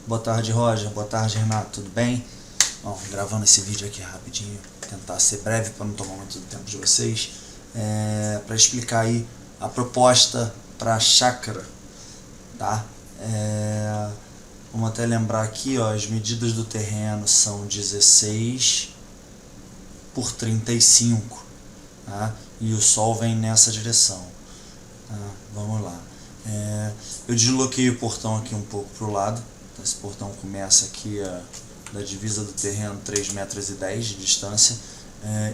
Boa tarde, Roger. Boa tarde, Renato. Tudo bem? Bom, gravando esse vídeo aqui rapidinho, tentar ser breve para não tomar muito tempo de vocês, para explicar aí a proposta para a chácara, tá? Vamos até lembrar aqui, ó, as medidas do terreno são 16 por 35, tá? E o sol vem nessa direção, tá? Vamos lá. Eu desloquei o portão aqui um pouco para o lado. Esse portão começa aqui da divisa do terreno 3,10 metros de distância,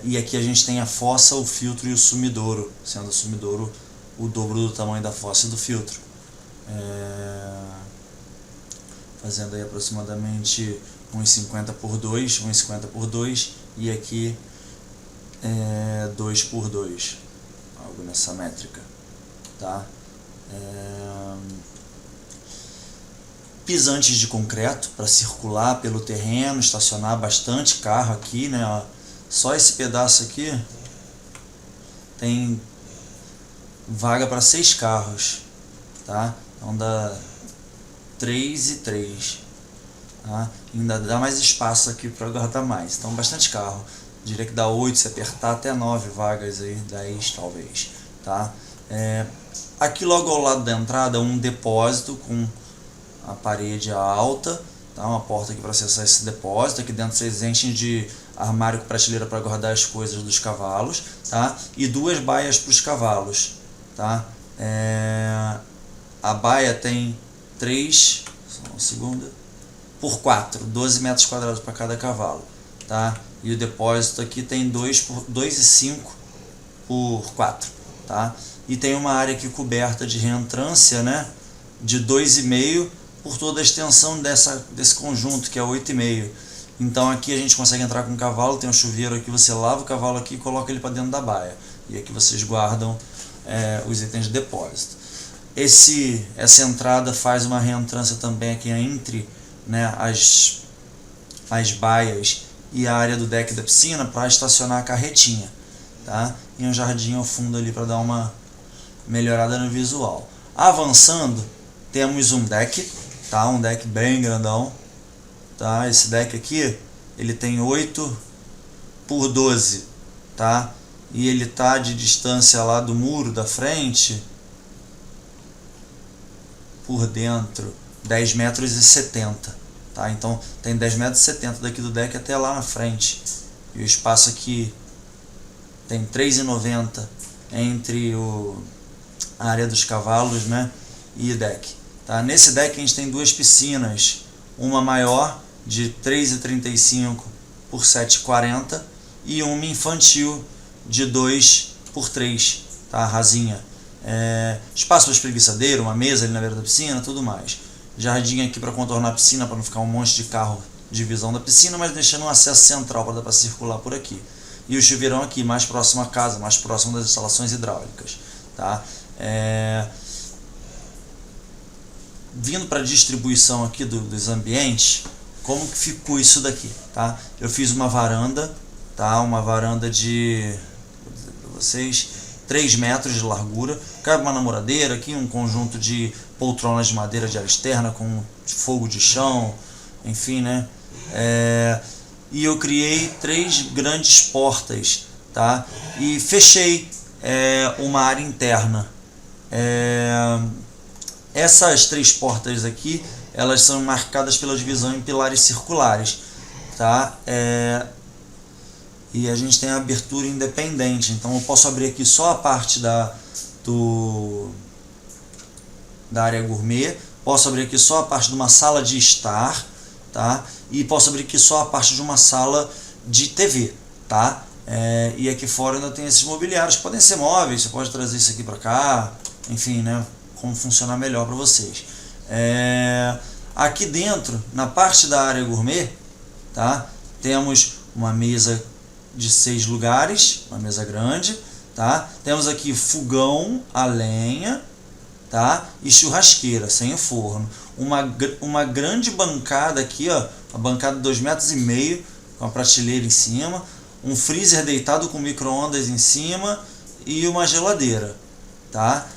e aqui a gente tem a fossa, o filtro e o sumidouro, sendo o sumidouro o dobro do tamanho da fossa e do filtro, fazendo aí aproximadamente 1,50 por 2, 1,50 por 2, e aqui 2 por 2, algo nessa métrica, tá? Pisantes de concreto para circular pelo terreno, estacionar bastante carro aqui, né? Ó, só esse pedaço aqui tem vaga para 6 carros, tá? Então dá 3 e 3, tá? Ainda dá mais espaço aqui para guardar mais, então bastante carro. Diria que dá 8, se apertar até 9 vagas aí, 10 talvez, tá? Aqui logo ao lado da entrada um depósito com a parede alta, tá? Uma porta aqui para acessar esse depósito. Aqui dentro vocês enchem de armário com prateleira para guardar as coisas dos cavalos, tá? E 2 baias para os cavalos, tá? A baia tem 3, só uma segunda, por 4, 12 metros quadrados para cada cavalo, tá? E o depósito aqui tem 2,5 por 4, tá? E tem uma área aqui coberta de reentrância, né? De 2,5 por toda a extensão desse conjunto, que é 8,5. Então aqui a gente consegue entrar com o cavalo, tem um chuveiro aqui, você lava o cavalo aqui e coloca ele para dentro da baia. E aqui vocês guardam os itens de depósito. Essa entrada faz uma reentrância também aqui entre, né, as baias e a área do deck da piscina para estacionar a carretinha, tá? E um jardim ao fundo ali para dar uma melhorada no visual. Avançando, temos um deck, tá? Um deck bem grandão, tá? Esse deck aqui, ele tem 8 por 12, tá? E ele tá de distância lá do muro da frente, por dentro, 10,70 metros, tá? Então tem 10,70 metros daqui do deck até lá na frente. E o espaço aqui tem 3,90 entre a área dos cavalos, né, e o deck, tá? Nesse deck a gente tem 2 piscinas, uma maior de 3,35 por 7,40 e uma infantil de 2 por 3, tá? Rasinha. Espaço para espreguiçadeiro, uma mesa ali na beira da piscina, tudo mais. Jardim aqui para contornar a piscina, para não ficar um monte de carro de visão da piscina, mas deixando um acesso central para dar para circular por aqui. E o chuveirão aqui, mais próximo à casa, mais próximo das instalações hidráulicas, tá? Vindo para a distribuição aqui dos ambientes, como que ficou isso daqui, tá? Eu fiz uma varanda, tá? Uma varanda de, vou dizer para vocês, 3 metros de largura, cabe uma namoradeira aqui, um conjunto de poltronas de madeira de área externa com fogo de chão, enfim, né? E eu criei 3 grandes portas, tá? E fechei uma área interna. Essas 3 portas aqui, elas são marcadas pela divisão em pilares circulares, tá? E a gente tem a abertura independente, então eu posso abrir aqui só a parte da área gourmet, posso abrir aqui só a parte de uma sala de estar, tá? E posso abrir aqui só a parte de uma sala de TV, tá? E aqui fora ainda tem esses mobiliários que podem ser móveis, você pode trazer isso aqui para cá, enfim, né? Como funcionar melhor para vocês. Aqui dentro, na parte da área gourmet, tá? Temos uma mesa de 6 lugares, uma mesa grande, tá? Temos aqui fogão a lenha, tá? E churrasqueira sem o forno. Uma grande bancada aqui, ó, a bancada de 2,5 metros, com a prateleira em cima, um freezer deitado com micro-ondas em cima e uma geladeira, tá?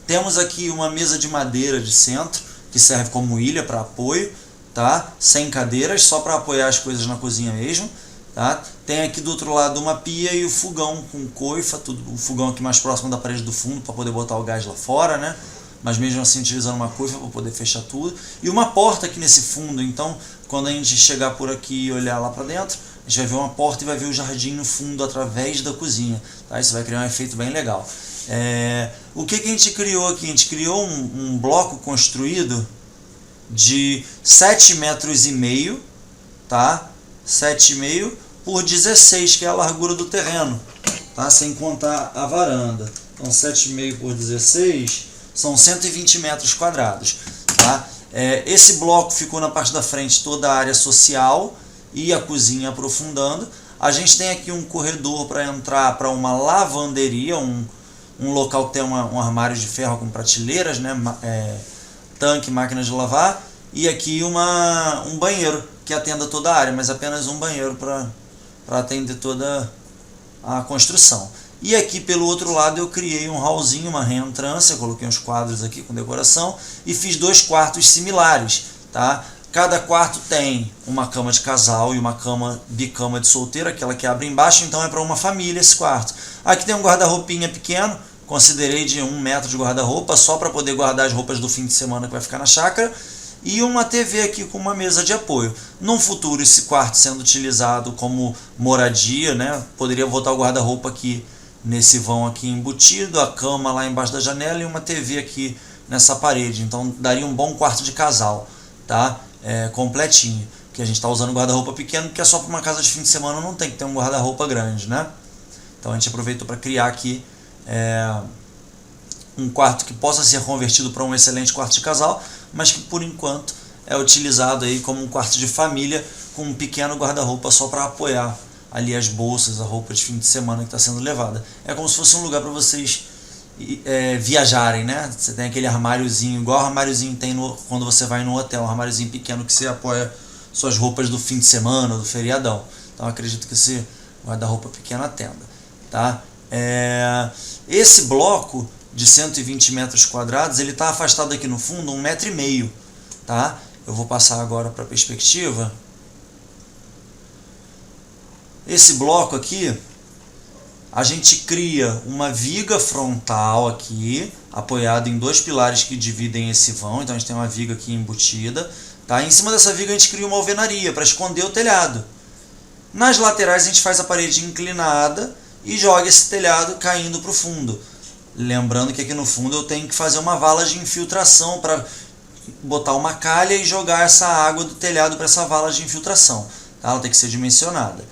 Temos aqui uma mesa de madeira de centro, que serve como ilha para apoio, tá? Sem cadeiras, só para apoiar as coisas na cozinha mesmo, tá? Tem aqui do outro lado uma pia e o fogão com coifa, tudo, o fogão aqui mais próximo da parede do fundo para poder botar o gás lá fora, né? Mas mesmo assim utilizando uma coifa para poder fechar tudo. E uma porta aqui nesse fundo, então quando a gente chegar por aqui e olhar lá para dentro, a gente vai ver uma porta e vai ver o jardim no fundo através da cozinha, tá? Isso vai criar um efeito bem legal. O que a gente criou aqui? A gente criou um bloco construído de 7,5 metros, tá? 7,5 por 16, que é a largura do terreno, tá? Sem contar a varanda. Então 7,5 por 16 são 120 metros quadrados, tá? Esse bloco ficou na parte da frente toda a área social e a cozinha aprofundando. A gente tem aqui um corredor para entrar para uma lavanderia, um local que tem um armário de ferro com prateleiras, né? Tanque, máquina de lavar, e aqui um banheiro que atenda toda a área, mas apenas um banheiro para atender toda a construção. E aqui pelo outro lado eu criei um hallzinho, uma reentrância, coloquei uns quadros aqui com decoração e fiz 2 quartos similares, tá? Cada quarto tem uma cama de casal e uma bicama de solteiro, aquela que abre embaixo, então é para uma família esse quarto. Aqui tem um guarda-roupinha pequeno, considerei de 1 metro de guarda-roupa, só para poder guardar as roupas do fim de semana que vai ficar na chácara, e uma TV aqui com uma mesa de apoio. Num futuro, esse quarto sendo utilizado como moradia, né? Poderia botar o guarda-roupa aqui nesse vão aqui embutido, a cama lá embaixo da janela e uma TV aqui nessa parede. Então daria um bom quarto de casal, tá? Completinho. Que a gente está usando guarda-roupa pequeno, porque é só para uma casa de fim de semana, não tem que ter um guarda-roupa grande, né? Então a gente aproveitou para criar aqui um quarto que possa ser convertido para um excelente quarto de casal, mas que por enquanto é utilizado aí como um quarto de família com um pequeno guarda-roupa só para apoiar ali as bolsas, a roupa de fim de semana que está sendo levada. É como se fosse um lugar para vocês viajarem, né? Você tem aquele armáriozinho, igual o armáriozinho tem quando você vai no hotel, um armáriozinho pequeno que você apoia suas roupas do fim de semana, do feriadão. Então acredito que esse guarda-roupa pequeno atenda, tá? Esse bloco de 120 metros quadrados, ele está afastado aqui no fundo 1,5 metro, tá? Eu vou passar agora para a perspectiva. Esse bloco aqui, a gente cria uma viga frontal aqui, apoiada em 2 pilares que dividem esse vão. Então a gente tem uma viga aqui embutida, tá? Em cima dessa viga a gente cria uma alvenaria para esconder o telhado. Nas laterais a gente faz a parede inclinada e joga esse telhado caindo para o fundo. Lembrando que aqui no fundo eu tenho que fazer uma vala de infiltração para botar uma calha e jogar essa água do telhado para essa vala de infiltração, tá? Ela tem que ser dimensionada.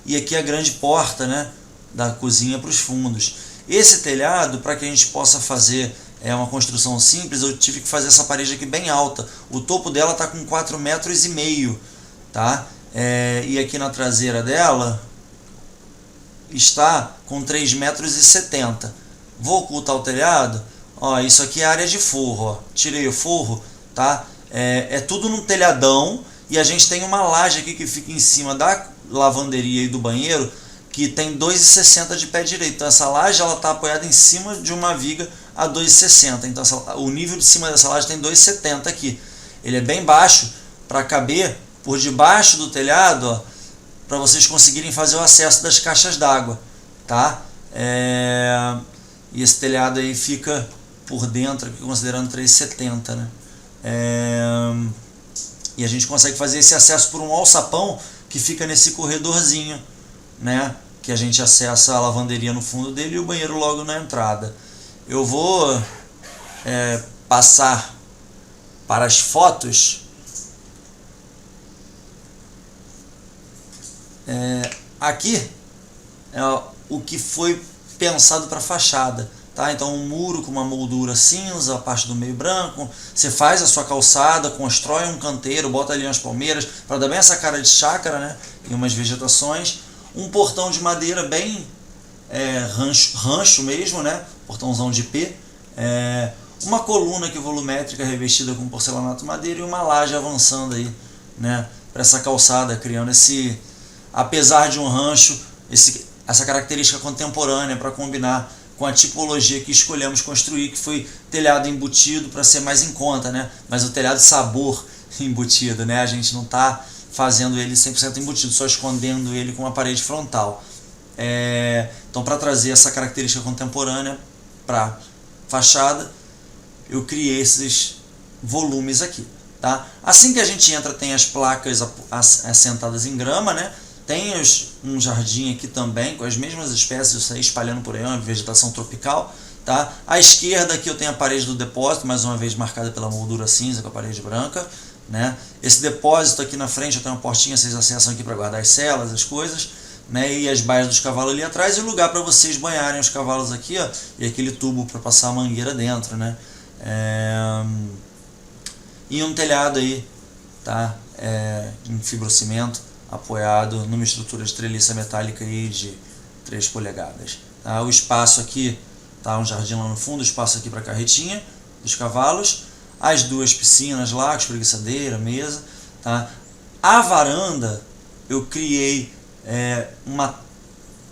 E aqui a grande porta, né, da cozinha para os fundos. Esse telhado, para que a gente possa fazer uma construção simples, eu tive que fazer essa parede aqui bem alta. O topo dela está com 4,5 metros, tá? E aqui na traseira dela está com 3,70 metros. Vou ocultar o telhado. Ó, isso aqui é a área de forro. Ó. Tirei o forro, tá? Tudo num telhadão. E a gente tem uma laje aqui que fica em cima da lavanderia e do banheiro, que tem 2,60 de pé direito. Então essa laje está apoiada em cima de uma viga a 2,60. Então o nível de cima dessa laje tem 2,70 aqui. Ele é bem baixo para caber por debaixo do telhado, para vocês conseguirem fazer o acesso das caixas d'água, tá? E esse telhado aí fica por dentro, aqui, considerando 3,70, né? E a gente consegue fazer esse acesso por um alçapão que fica nesse corredorzinho, né? Que a gente acessa a lavanderia no fundo dele e o banheiro logo na entrada. Eu vou passar para as fotos. Aqui é o que foi pensado para a fachada, tá? Então um muro com uma moldura cinza, a parte do meio branco. Você faz a sua calçada, constrói um canteiro, bota ali umas palmeiras para dar bem essa cara de chácara, né? E umas vegetações. Um portão de madeira bem rancho mesmo, né? Portãozão de IP. Uma coluna aqui volumétrica revestida com porcelanato madeira e uma laje avançando aí, né? Para essa calçada, criando apesar de um rancho, essa característica contemporânea para combinar com a tipologia que escolhemos construir, que foi telhado embutido para ser mais em conta, né? Mas o telhado sabor embutido, né? A gente não está fazendo ele 100% embutido, só escondendo ele com uma parede frontal. Então, para trazer essa característica contemporânea para fachada, eu criei esses volumes aqui, tá? Assim que a gente entra, tem as placas assentadas em grama, né? Tem um jardim aqui também, com as mesmas espécies, isso aí espalhando por aí, uma vegetação tropical, tá? À esquerda aqui eu tenho a parede do depósito, mais uma vez marcada pela moldura cinza com a parede branca, né? Esse depósito aqui na frente eu tenho uma portinha, vocês acessam aqui para guardar as celas, as coisas, né? E as baias dos cavalos ali atrás, e o lugar para vocês banharem os cavalos aqui, ó, e aquele tubo para passar a mangueira dentro, né? E um telhado aí, tá? Em fibrocimento, apoiado numa estrutura de treliça metálica aí de 3 polegadas. Tá? O espaço aqui, tá? Um jardim lá no fundo, espaço aqui para a carretinha dos cavalos, as 2 piscinas lá, espreguiçadeira, mesa. Tá? A varanda, eu criei uma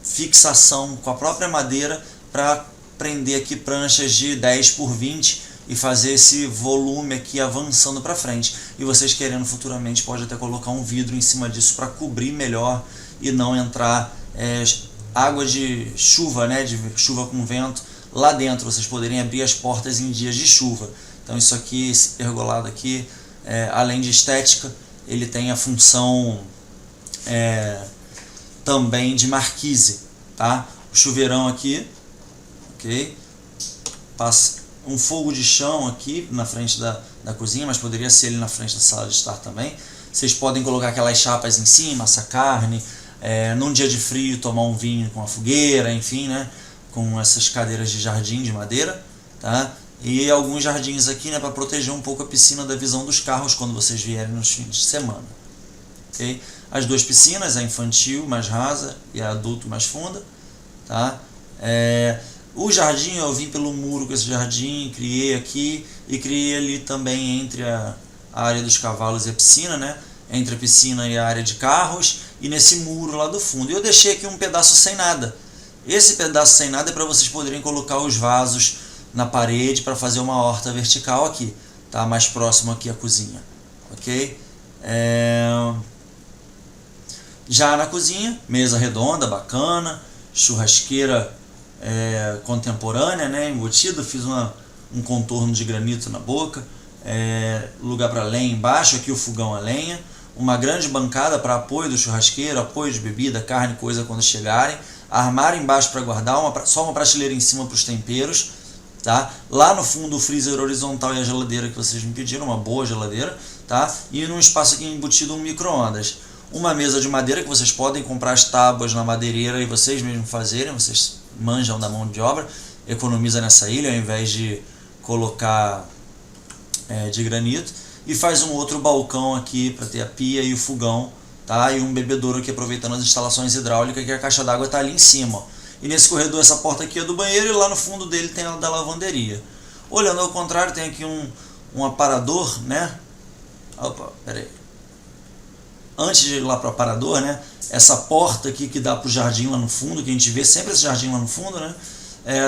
fixação com a própria madeira para prender aqui pranchas de 10 por 20 e fazer esse volume aqui avançando para frente. E vocês querendo futuramente pode até colocar um vidro em cima disso para cobrir melhor e não entrar água de chuva, né, de chuva com vento lá dentro. Vocês poderem abrir as portas em dias de chuva. Então isso aqui, esse pergolado aqui, além de estética, ele tem a função também de marquise, tá? O chuveirão aqui, ok? Passa um fogo de chão aqui na frente da cozinha, mas poderia ser ali na frente da sala de estar também. Vocês podem colocar aquelas chapas em cima, assar carne, num dia de frio tomar um vinho com a fogueira, enfim, né? Com essas cadeiras de jardim de madeira, tá? E alguns jardins aqui, né, para proteger um pouco a piscina da visão dos carros quando vocês vierem nos fins de semana. Okay? As 2 piscinas, a infantil mais rasa e a adulto mais funda, tá? O jardim, eu vim pelo muro com esse jardim, criei aqui e criei ali também entre a área dos cavalos e a piscina, né? Entre a piscina e a área de carros, e nesse muro lá do fundo. E eu deixei aqui um pedaço sem nada. Esse pedaço sem nada é para vocês poderem colocar os vasos na parede para fazer uma horta vertical aqui, tá? Mais próximo aqui à cozinha, ok? Já na cozinha, mesa redonda, bacana, churrasqueira contemporânea, né, embutido, fiz um contorno de granito na boca, lugar para lenha embaixo, aqui o fogão a lenha, uma grande bancada para apoio do churrasqueiro, apoio de bebida, carne, coisa quando chegarem, armário embaixo para guardar, só uma prateleira em cima para os temperos, tá? Lá no fundo o freezer horizontal e a geladeira que vocês me pediram, uma boa geladeira, tá? E num espaço aqui embutido um micro-ondas. Uma mesa de madeira que vocês podem comprar as tábuas na madeireira e vocês mesmos fazerem, vocês manjam da mão de obra, economiza nessa ilha ao invés de colocar de granito, e faz um outro balcão aqui para ter a pia e o fogão, tá? E um bebedouro aqui aproveitando as instalações hidráulicas, que a caixa d'água está ali em cima, ó. E nesse corredor essa porta aqui é do banheiro e lá no fundo dele tem a da lavanderia. Olhando ao contrário, tem aqui um aparador, né? Opa, peraí. Antes de ir lá para o aparador, né? Essa porta aqui que dá para o jardim lá no fundo, que a gente vê sempre esse jardim lá no fundo, né?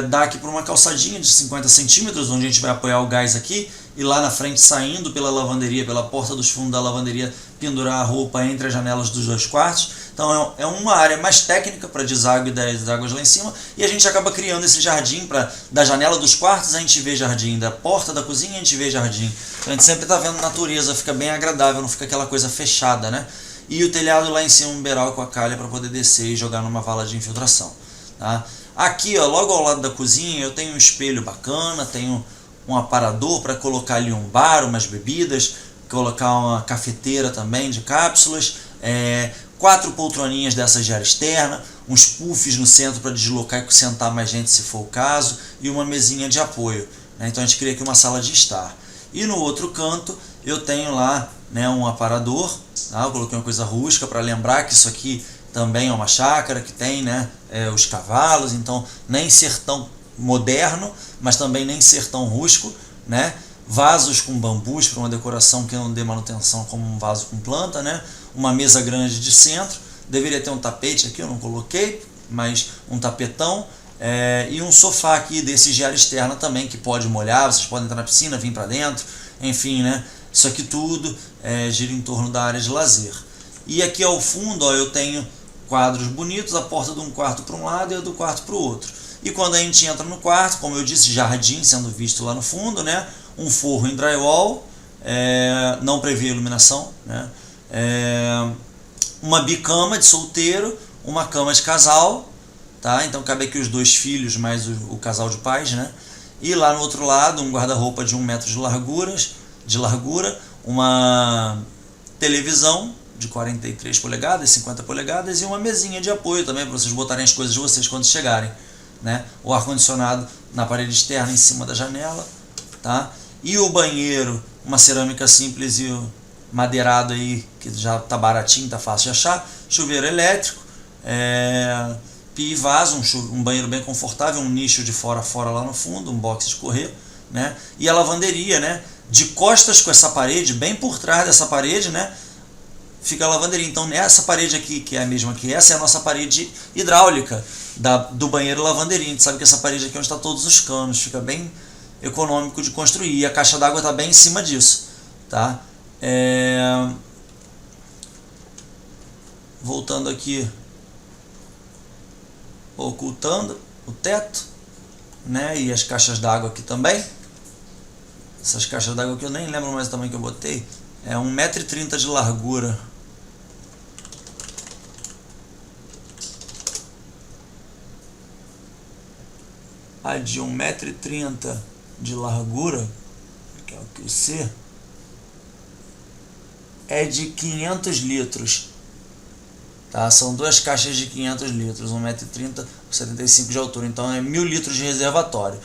Dá aqui para uma calçadinha de 50 centímetros, onde a gente vai apoiar o gás aqui, e lá na frente, saindo pela lavanderia, pela porta dos fundos da lavanderia, pendurar a roupa entre as janelas dos 2 quartos. Então é uma área mais técnica para deságue das águas lá em cima, e a gente acaba criando esse jardim da janela dos quartos a gente vê jardim, da porta da cozinha a gente vê jardim. Então a gente sempre está vendo natureza, fica bem agradável, não fica aquela coisa fechada, né? E o telhado lá em cima, um beiral com a calha para poder descer e jogar numa vala de infiltração, tá? Aqui, ó, logo ao lado da cozinha, eu tenho um espelho bacana, tenho um aparador para colocar ali um bar, umas bebidas, colocar uma cafeteira também de cápsulas, 4 poltroninhas dessas de área externa, uns puffs no centro para deslocar e sentar mais gente se for o caso, e uma mesinha de apoio, né? Então a gente cria aqui uma sala de estar. E no outro canto eu tenho lá, né, um aparador, tá? Eu coloquei uma coisa rústica para lembrar que isso aqui também é uma chácara que tem, né, os cavalos, então nem ser tão moderno, mas também nem ser tão rústico, né? Vasos com bambus para uma decoração que não dê manutenção como um vaso com planta, né? Uma mesa grande de centro, deveria ter um tapete aqui, eu não coloquei, mas um tapetão, E um sofá aqui desse de área externa também, que pode molhar, vocês podem entrar na piscina, vir para dentro, enfim, né? Isso aqui tudo gira em torno da área de lazer. E aqui ao fundo, ó, eu tenho quadros bonitos, a porta de um quarto para um lado e a do quarto para o outro. E quando a gente entra no quarto, como eu disse, jardim sendo visto lá no fundo, né? Um forro em drywall, não prevê iluminação, né? Uma bicama de solteiro, uma cama de casal, tá? Então cabe aqui os 2 filhos mais o casal de pais, né? E lá no outro lado um guarda-roupa de 1 metro de largura, uma televisão de 43 polegadas, 50 polegadas e uma mesinha de apoio também para vocês botarem as coisas de vocês quando chegarem, né? O ar-condicionado na parede externa em cima da janela, tá? E o banheiro, uma cerâmica simples e madeirado aí, que já tá baratinho, tá fácil de achar, chuveiro elétrico, pia e vaso, um banheiro bem confortável, um nicho de fora a fora lá no fundo, um box de correr, né? E a lavanderia, né? De costas com essa parede, bem por trás dessa parede, né? Fica a lavanderia. Então nessa parede aqui, que é a mesma que essa, é a nossa parede hidráulica do banheiro lavanderia. A gente sabe que essa parede aqui é onde está todos os canos, fica bem econômico de construir. E a caixa d'água está bem em cima disso, tá? Voltando aqui, ocultando o teto, né? E as caixas d'água aqui também. Essas caixas d'água aqui eu nem lembro mais o tamanho que eu botei. É 1,30 m de largura. A de 1,30 m de largura, que é o que eu sei, é de 500 litros. Tá? São 2 caixas de 500 litros, 1,30 m por 75 de altura. Então é 1.000 litros de reservatório.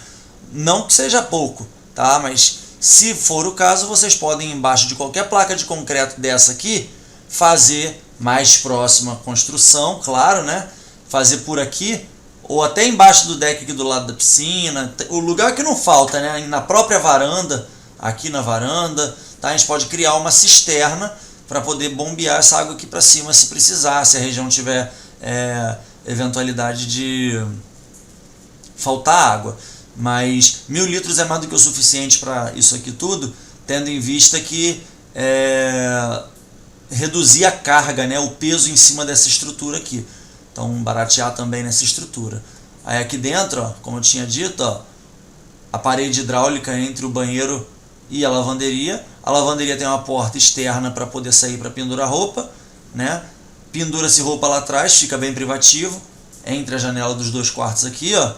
Não que seja pouco, tá? Mas se for o caso, vocês podem, embaixo de qualquer placa de concreto dessa aqui, fazer mais próxima a construção, claro, né? Fazer por aqui, ou até embaixo do deck aqui do lado da piscina. O lugar que não falta, né? Na própria varanda, aqui na varanda, tá? A gente pode criar uma cisterna para poder bombear essa água aqui para cima se precisar, se a região tiver eventualidade de faltar água. Mas 1.000 litros é mais do que o suficiente para isso aqui tudo, tendo em vista que reduzir a carga, né, o peso em cima dessa estrutura aqui. Então baratear também nessa estrutura. Aí aqui dentro, ó, como eu tinha dito, ó, a parede hidráulica entre o banheiro e a lavanderia. A lavanderia tem uma porta externa para poder sair para pendurar roupa, né? Pendura-se roupa lá atrás, fica bem privativo, entre a janela dos 2 quartos aqui, ó.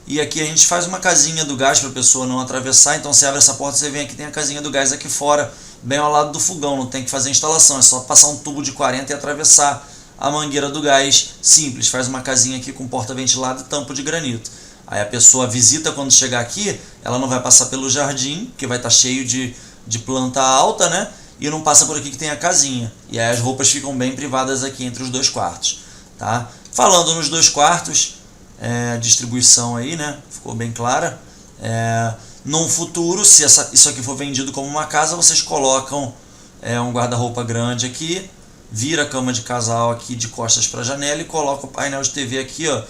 E aqui a gente faz uma casinha do gás para a pessoa não atravessar. Então você abre essa porta, você vem aqui, tem a casinha do gás aqui fora, bem ao lado do fogão. Não tem que fazer instalação, é só passar um tubo de 40 e atravessar a mangueira do gás simples. Faz uma casinha aqui com porta ventilada e tampo de granito. Aí a pessoa visita, quando chegar aqui, ela não vai passar pelo jardim, que vai estar cheio de planta alta, né? E não passa por aqui que tem a casinha. E aí as roupas ficam bem privadas aqui entre os 2 quartos, tá? Falando nos 2 quartos, a distribuição aí, né? Ficou bem clara. Num futuro, se isso aqui for vendido como uma casa, vocês colocam um guarda-roupa grande aqui, vira a cama de casal aqui de costas para a janela e coloca o painel de TV aqui, ó,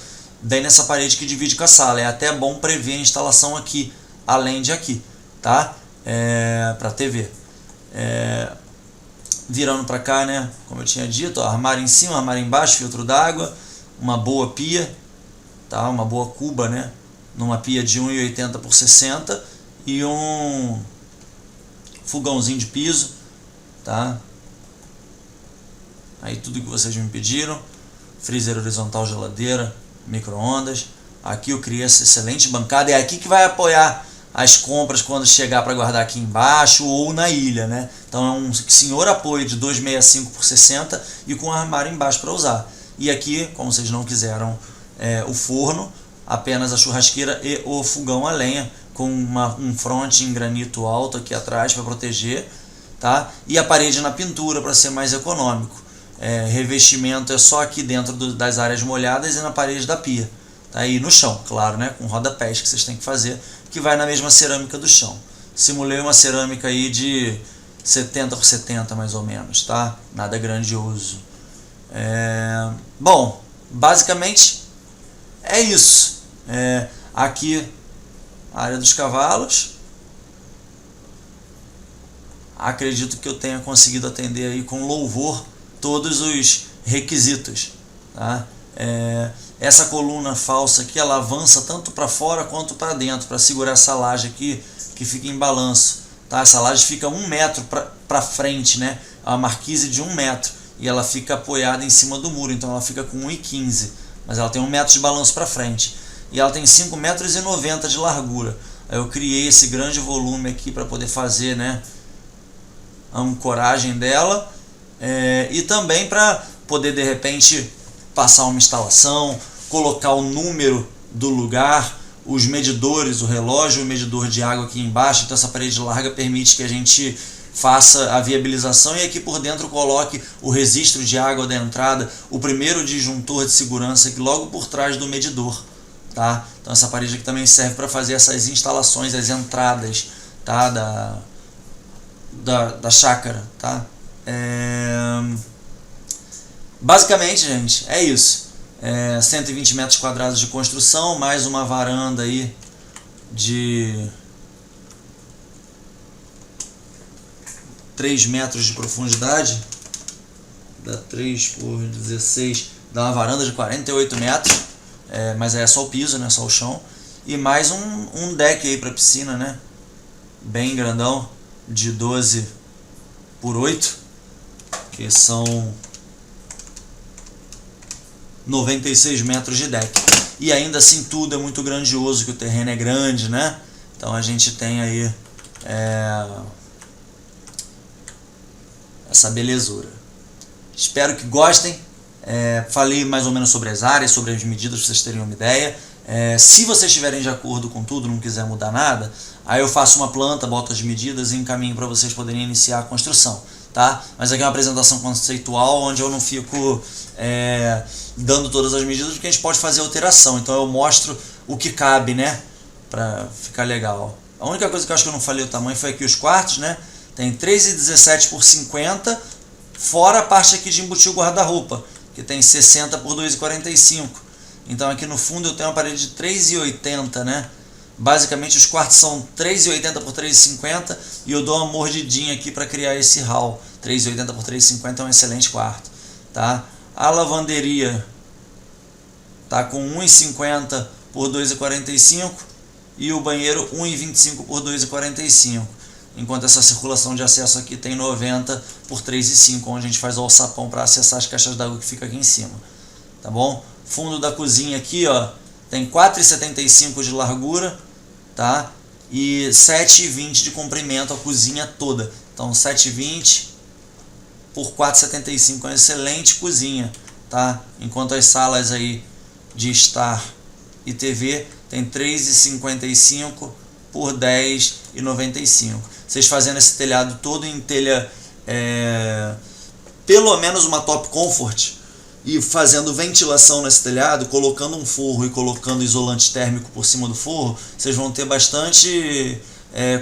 bem nessa parede que divide com a sala. É até bom prever a instalação aqui, além de aqui, tá? Para TV. Virando para cá, né? Como eu tinha dito, ó, armário em cima, armário embaixo, filtro d'água, uma boa pia, tá? Uma boa cuba, né? Numa pia de 1,80 por 60 e um fogãozinho de piso, tá? Aí tudo que vocês me pediram, freezer horizontal, geladeira, micro-ondas. Aqui eu criei essa excelente bancada, é aqui que vai apoiar as compras quando chegar para guardar aqui embaixo ou na ilha, né? Então é um senhor apoio de 2,65 por 60 e com um armário embaixo para usar. E aqui, como vocês não quiseram o forno, apenas a churrasqueira e o fogão a lenha, com um fronte em granito alto aqui atrás para proteger, tá? E a parede na pintura para ser mais econômico. Revestimento é só aqui dentro das áreas molhadas e na parede da pia, tá? E no chão, claro, né? Com rodapés que vocês têm que fazer, que vai na mesma cerâmica do chão. Simulei uma cerâmica aí de 70 por 70 mais ou menos, tá? Nada grandioso. Bom, basicamente é isso, Aqui a área dos cavalos. Acredito que eu tenha conseguido atender aí com louvor todos os requisitos, tá? Essa coluna falsa aqui, ela avança tanto para fora quanto para dentro, para segurar essa laje aqui que fica em balanço, tá? Essa laje fica 1 metro para frente, né? É uma marquise de 1 metro e ela fica apoiada em cima do muro, então ela fica com 1,15, mas ela tem 1 metro de balanço para frente e ela tem 5,90 metros de largura. Aí eu criei esse grande volume aqui para poder fazer, né, a ancoragem dela, e também para poder de repente passar uma instalação, colocar o número do lugar, os medidores, o relógio, o medidor de água aqui embaixo. Então essa parede larga permite que a gente faça a viabilização e aqui por dentro coloque o registro de água da entrada, o primeiro disjuntor de segurança aqui logo por trás do medidor, tá? Então essa parede aqui também serve para fazer essas instalações, as entradas, tá, da chácara, tá? Basicamente, gente, é isso. 120 metros quadrados de construção, mais uma varanda aí de 3 metros de profundidade, dá 3 por 16, dá uma varanda de 48 metros, mas é só o piso, né, só o chão, e mais um deck aí para piscina, né, bem grandão, de 12 por 8, que são 96 metros de deck. E ainda assim tudo é muito grandioso, que o terreno é grande, né? Então a gente tem aí essa belezura. Espero que gostem. Falei mais ou menos sobre as áreas, sobre as medidas, para vocês terem uma ideia. Se vocês estiverem de acordo com tudo, não quiser mudar nada, aí eu faço uma planta, boto as medidas e encaminho para vocês poderem iniciar a construção, tá? Mas aqui é uma apresentação conceitual, onde eu não fico dando todas as medidas, porque a gente pode fazer alteração. Então eu mostro o que cabe, né, para ficar legal. A única coisa que eu acho que eu não falei o tamanho foi aqui os quartos, né? Tem 3,17 por 50, fora a parte aqui de embutir o guarda-roupa, que tem 60 por 2,45. Então aqui no fundo eu tenho uma parede de 3,80, né? Basicamente os quartos são 3,80 por 3,50 e eu dou uma mordidinha aqui para criar esse hall. 3,80 por 3,50 é um excelente quarto, tá? A lavanderia tá com 1,50 por 2,45 e o banheiro 1,25 por 2,45. Enquanto essa circulação de acesso aqui tem 90 por 3,5, onde a gente faz o alçapão para acessar as caixas d'água que fica aqui em cima, tá bom? Fundo da cozinha aqui, ó, tem 4,75 de largura, tá? E 7,20 de comprimento a cozinha toda. Então 7,20 por 4,75 é uma excelente cozinha, tá? Enquanto as salas aí de estar e TV tem 3,55 por 10,95. Vocês fazendo esse telhado todo em telha, pelo menos uma top comfort, e fazendo ventilação nesse telhado, colocando um forro e colocando isolante térmico por cima do forro, vocês vão ter bastante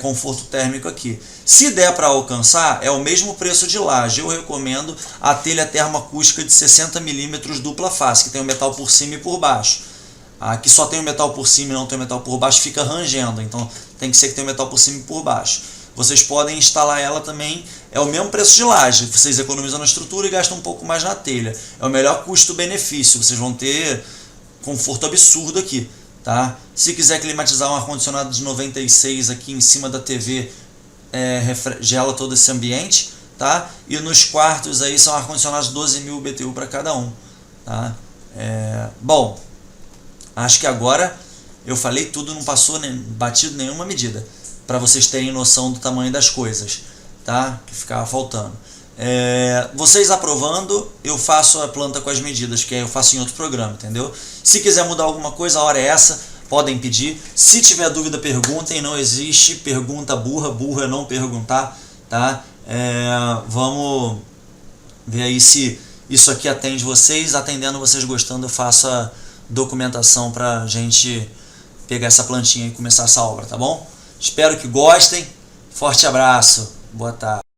conforto térmico aqui. Se der para alcançar, é o mesmo preço de laje. Eu recomendo a telha termoacústica de 60 mm dupla face, que tem o metal por cima e por baixo. Aqui só tem o metal por cima e não tem o metal por baixo, fica rangendo, então tem que ser que tem o metal por cima e por baixo. Vocês podem instalar ela também, é o mesmo preço de laje, vocês economizam na estrutura e gastam um pouco mais na telha. É o melhor custo-benefício, vocês vão ter conforto absurdo aqui, tá? Se quiser climatizar um ar-condicionado de 96 aqui em cima da TV, gela todo esse ambiente, tá? E nos quartos aí são ar-condicionados 12.000 BTU para cada um, tá? Bom, acho que agora eu falei tudo, não passou batido nenhuma medida, para vocês terem noção do tamanho das coisas, tá? Que ficava faltando. Vocês aprovando, eu faço a planta com as medidas, que eu faço em outro programa, entendeu? Se quiser mudar alguma coisa, a hora é essa, podem pedir. Se tiver dúvida, perguntem, não existe pergunta burra, burra é não perguntar, tá? Vamos ver aí se isso aqui atende vocês. Atendendo, vocês gostando, eu faço a documentação pra gente pegar essa plantinha e começar essa obra, tá bom? Espero que gostem. Forte abraço. Boa tarde.